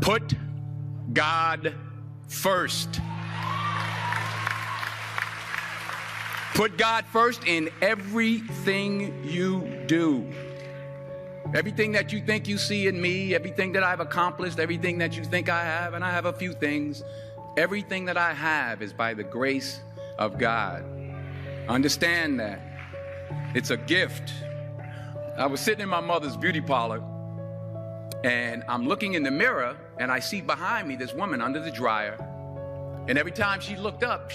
Put God first. Put God first in everything you do. Everything that you think you see in me, everything that I've accomplished, everything that you think I have, and I have a few things, everything that I have is by the grace of God. Understand that. It's a gift. I was sitting in my mother's beauty parlor, and I'm looking in the mirror, and I see behind me this woman under the dryer. And every time I looked up,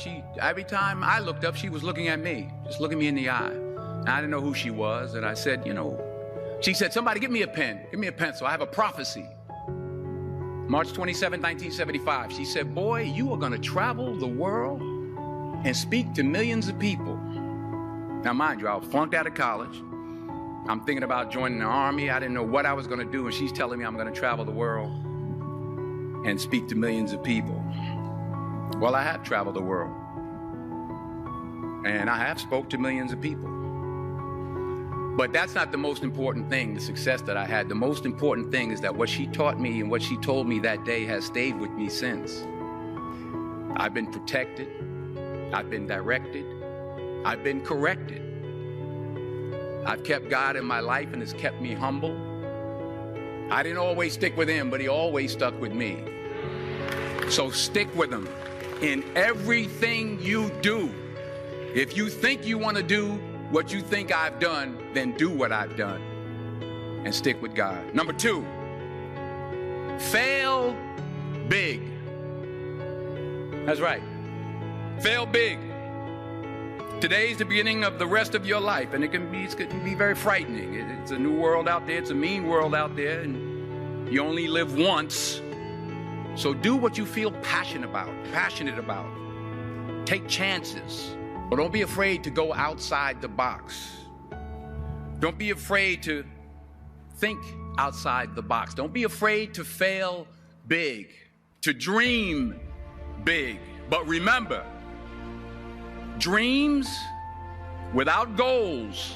she was looking at me, just looking me in the eye. And I didn't know who she was, and I said, she said, somebody give me a pen, give me a pencil. I have a prophecy. March 27, 1975. She said, boy, you are going to travel the world and speak to millions of people. Now, mind you, I was flunked out of college. I'm thinking about joining the army. I didn't know what I was going to do. And she's telling me I'm going to travel the world and speak to millions of people. Well, I have traveled the world. And I have spoke to millions of people. But that's not the most important thing, the success that I had. The most important thing is that what she taught me and what she told me that day has stayed with me since. I've been protected. I've been directed. I've been corrected. I've kept God in my life and it's kept me humble. I didn't always stick with him, but he always stuck with me. So stick with him in everything you do. If you think you want to do what you think I've done, then do what I've done and stick with God. Number 2, fail big. That's right. Fail big. Today's the beginning of the rest of your life, and it can be very frightening. It's a new world out there. It's a mean world out there, and you only live once. So do what you feel passionate about. Take chances. But don't be afraid to go outside the box. Don't be afraid to think outside the box. Don't be afraid to fail big, to dream big. But remember, dreams without goals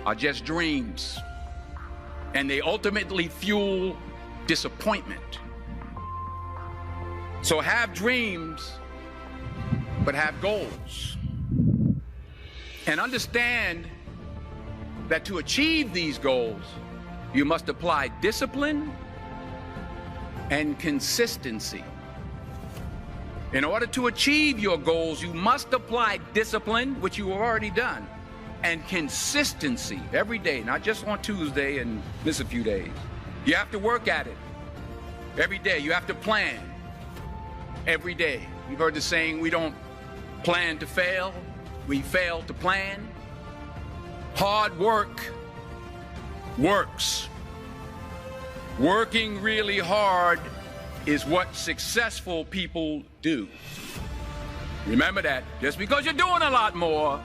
are just dreams. And they ultimately fuel disappointment. So have dreams, but have goals. And understand that to achieve these goals, you must apply discipline and consistency. In order to achieve your goals, you must apply discipline, which you have already done, and consistency every day, not just on Tuesday and miss a few days. You have to work at it every day. You have to plan every day. You've heard the saying, we don't plan to fail, we fail to plan. Hard work works. Working really hard is what successful people do. Remember that. Just because you're doing a lot more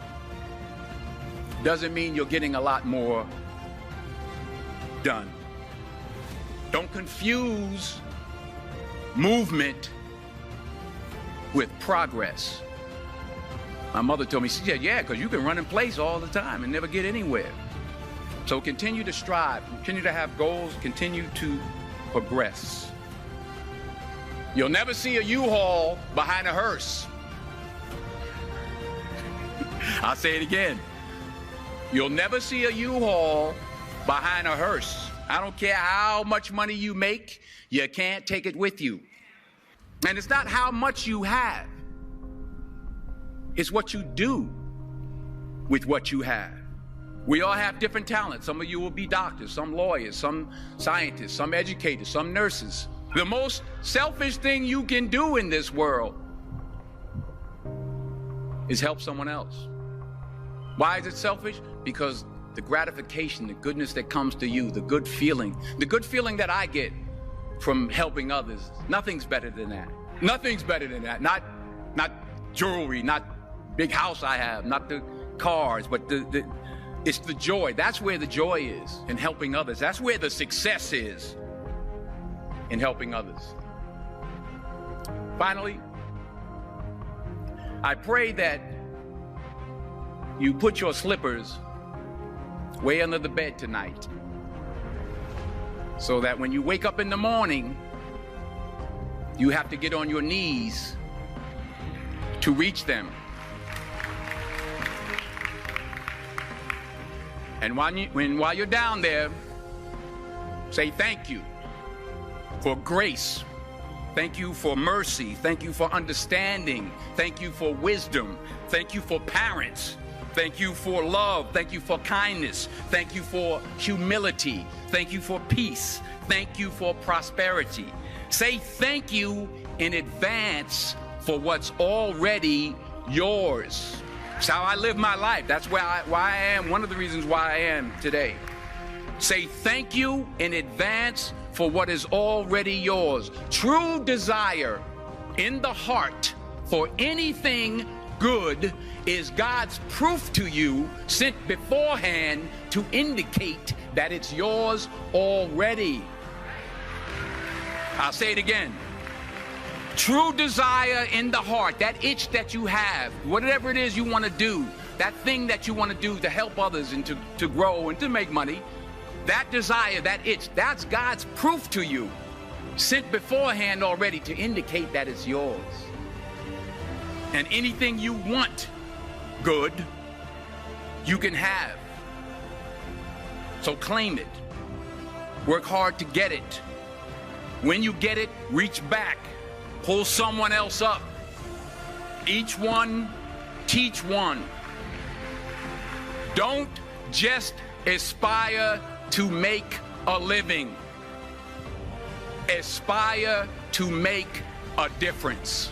doesn't mean you're getting a lot more done. Don't confuse movement with progress. My mother told me, she said, yeah, because you can run in place all the time and never get anywhere. So continue to strive, continue to have goals, continue to progress. You'll never see a U-Haul behind a hearse. I'll say it again. You'll never see a U-Haul behind a hearse. I don't care how much money you make, you can't take it with you. And it's not how much you have. It's what you do with what you have. We all have different talents. Some of you will be doctors, some lawyers, some scientists, some educators, some nurses. The most selfish thing you can do in this world is help someone else. Why is it selfish? Because the gratification, the goodness that comes to you, the good feeling that I get from helping others, nothing's better than that. Nothing's better than that. Not jewelry, not big house I have, not the cars, but it's the joy. That's where the joy is, in helping others. That's where the success is, in helping others. Finally, I pray that you put your slippers way under the bed tonight. So that when you wake up in the morning, you have to get on your knees to reach them. And while you're down there, say thank you for grace. Thank you for mercy. Thank you for understanding. Thank you for wisdom. Thank you for parents. Thank you for love. Thank you for kindness. Thank you for humility. Thank you for peace. Thank you for prosperity. Say thank you in advance for what's already yours. It's how I live my life. That's why I am, one of the reasons why I am today. Say thank you in advance for what is already yours. True desire in the heart for anything good is God's proof to you, sent beforehand to indicate that it's yours already. I'll say it again. True desire in the heart, that itch that you have, whatever it is you want to do, that thing that you want to do to help others and to grow and to make money, that desire, that itch, that's God's proof to you, sent beforehand already to indicate that it's yours. And anything you want good, you can have. So claim it. Work hard to get it. When you get it, reach back. Pull someone else up. Each one, teach one. Don't just aspire to make a living. Aspire to make a difference.